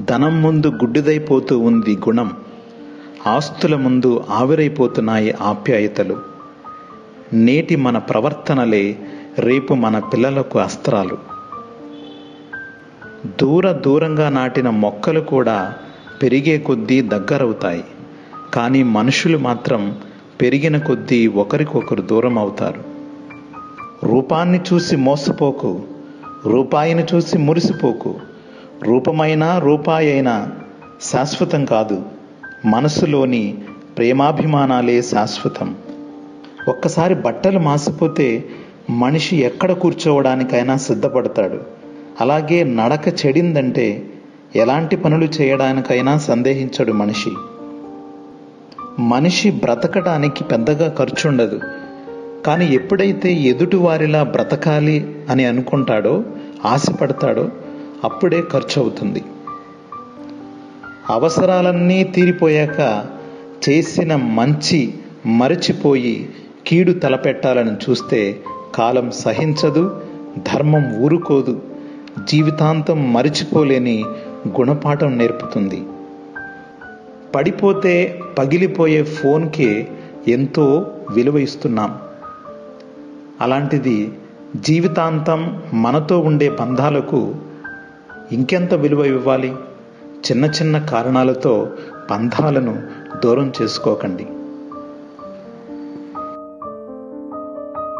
ధనం ముందు గుడ్డిదైపోతూ ఉంది గుణం, ఆస్తుల ముందు ఆవిరైపోతున్నాయి ఆప్యాయతలు. నేటి మన ప్రవర్తనలే రేపు మన పిల్లలకు అస్త్రాలు. దూరంగా నాటిన మొక్కలు కూడా పెరిగే కొద్దీ దగ్గరవుతాయి, కానీ మనుషులు మాత్రం పెరిగిన కొద్దీ ఒకరికొకరు దూరం అవుతారు. రూపాన్ని చూసి మోసపోకు, రూపాయిని చూసి మురిసిపోకు. రూపమైనా రూపాయి అయినా శాశ్వతం కాదు, మనసులోని ప్రేమాభిమానాలే శాశ్వతం. ఒక్కసారి బట్టలు మాసిపోతే మనిషి ఎక్కడ కూర్చోవడానికైనా సిద్ధపడతాడు. అలాగే నడక చెడిందంటే ఎలాంటి పనులు చేయడానికైనా సందేహించడు మనిషి. మనిషి బ్రతకడానికి పెద్దగా ఖర్చుండదు, కానీ ఎప్పుడైతే ఎదుటివారిలా బ్రతకాలి అని అనుకుంటాడో, ఆశపడతాడో అప్పుడే ఖర్చు అవుతుంది. అవసరాలన్నీ తీరిపోయాక చేసిన మంచి మరచిపోయి కీడు తలపెట్టాలని చూస్తే కాలం సహించదు, ధర్మం ఊరుకోదు, జీవితాంతం మరిచిపోలేని గుణపాఠం నేర్పుతుంది. పడిపోతే పగిలిపోయే ఫోన్కే ఎంతో విలువ ఇస్తున్నాం. అలాంటిది జీవితాంతం మనతో ఉండే బంధాలకు ఇంకెంత విలువ ఇవ్వాలి? చిన్న చిన్న కారణాలతో బంధాలను దూరం చేసుకోకండి.